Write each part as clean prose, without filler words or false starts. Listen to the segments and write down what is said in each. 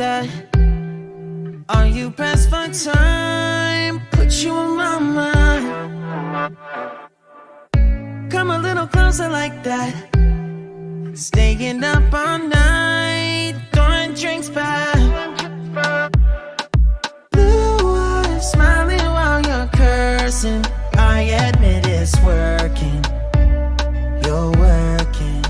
that? Are you pressed for time? Put you on my mind. Come a little closer like that. Staying up all night, throwing drinks back. Blue eyes smiling while you're cursing. I admit it's working. You're working.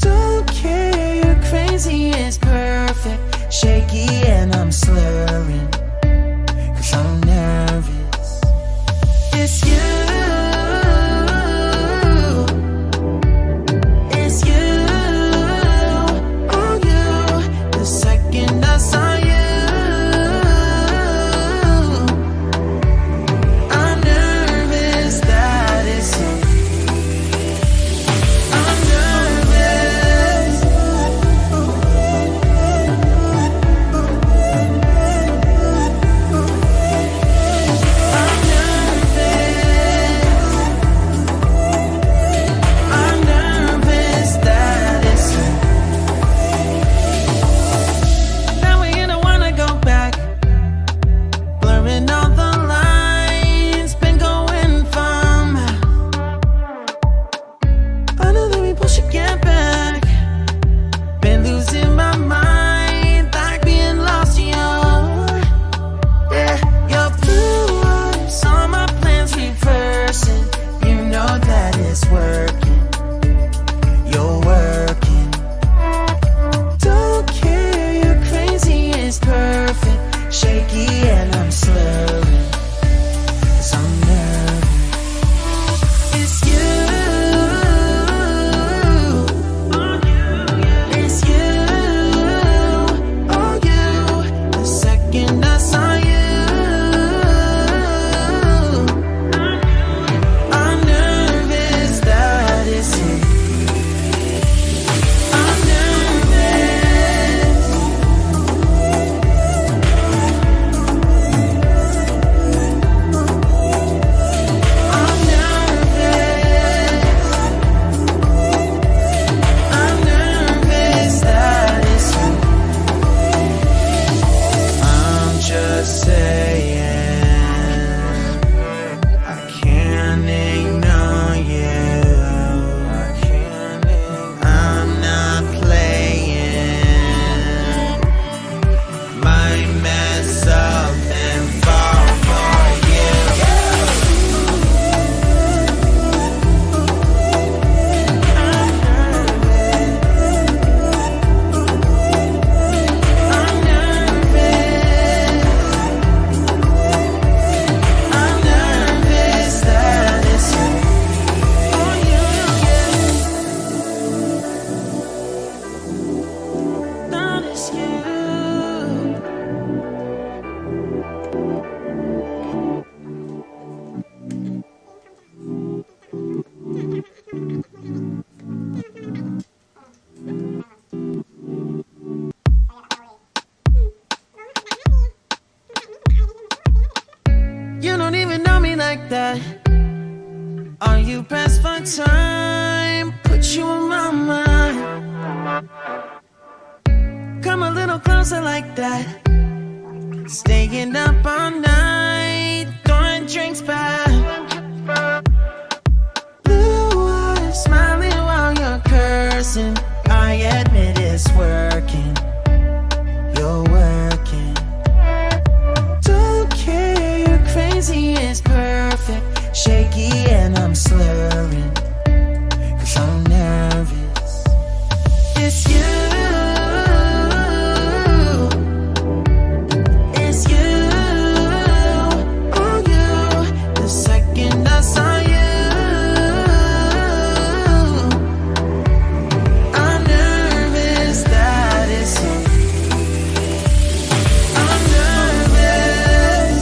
Don't care, you're crazy, it's perfect. Shaky and I'm slurring, 'cause I'm nervous. It's you. Are you pressed for time? Put you on my mind. Come a little closer like that. Staying up all night, throwing drinks back. Blue eyes smiling while you're cursing. I admit it's working. You're working. Don't care, you're crazy, it's perfect. Shaky and I'm slurring, 'cause I'm nervous. It's you. It's you. Oh, you. The second I saw you, I'm nervous that it's you. I'm nervous.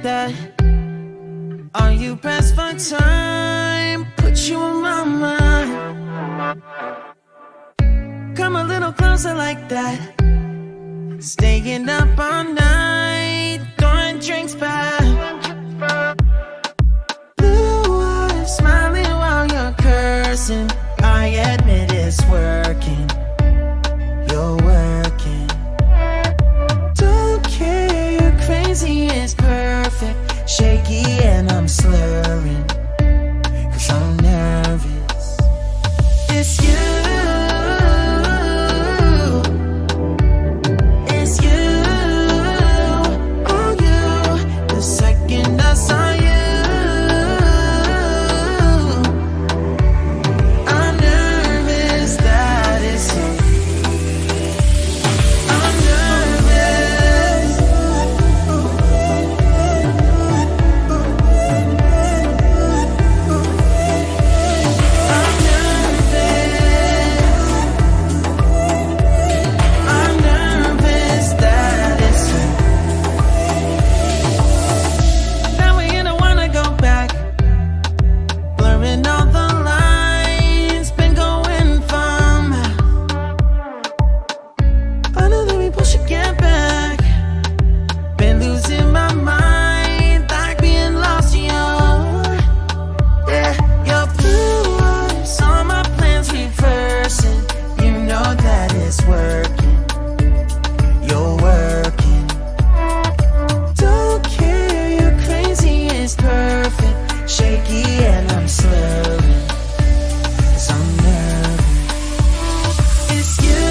like that? Are you pressed for time? Put you on my mind. Come a little closer like that. Staying up all night, throwing drinks back. Blue eyes smiling while you're cursing. I admit it's working. You're working. Don't care, you're crazy, it's perfect. Shaky and I'm slurring, 'cause I'm nervous. It's you. It's you. Oh, you. The second I saw you, I'm nervous that it's you. I'm nervous. I'm nervous that it's you. Now we don't wanna go back. Blurring all the lines, been going from. I know that we both should get back. Been losing my mind, like being lost in yeah, your blue eyes, all my plans reversing. You know that it's working. You're working. Don't care, you're crazy, it's perfect. Shaky and I'm slurring, 'cause I'm nervous. It's you.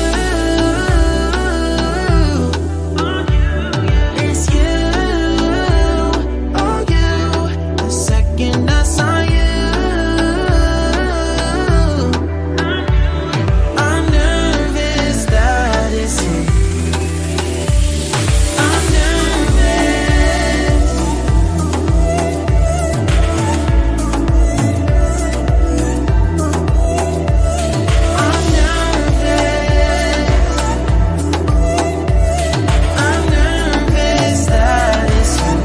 It's you. Oh, you. The second I saw you, I'm nervous that it's you. I'm nervous. I'm nervous. I'm nervous that it's you.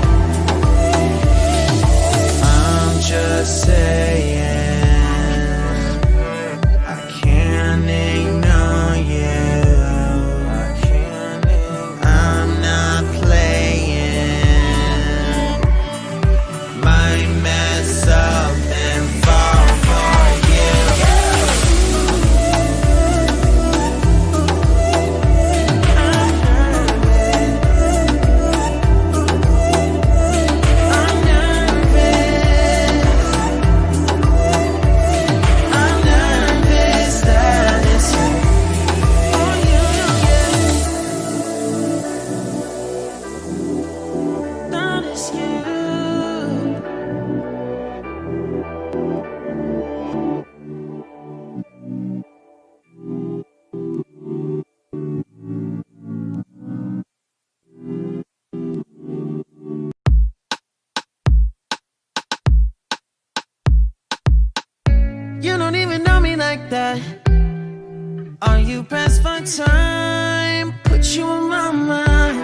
I'm just saying, I can't ignore you. I'm not playing. Might mess up and fall for you. I'm nervous that it's you. Oh, you. That it's you. You don't even know me like that. Are you pressed for time? Put you on my mind.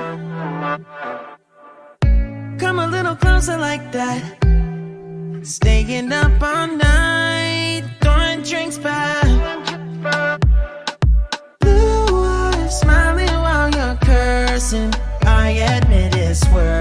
Come a little closer like that. Staying up all night, throwing drinks back. Blue eyes smiling while you're cursing. I admit it's working.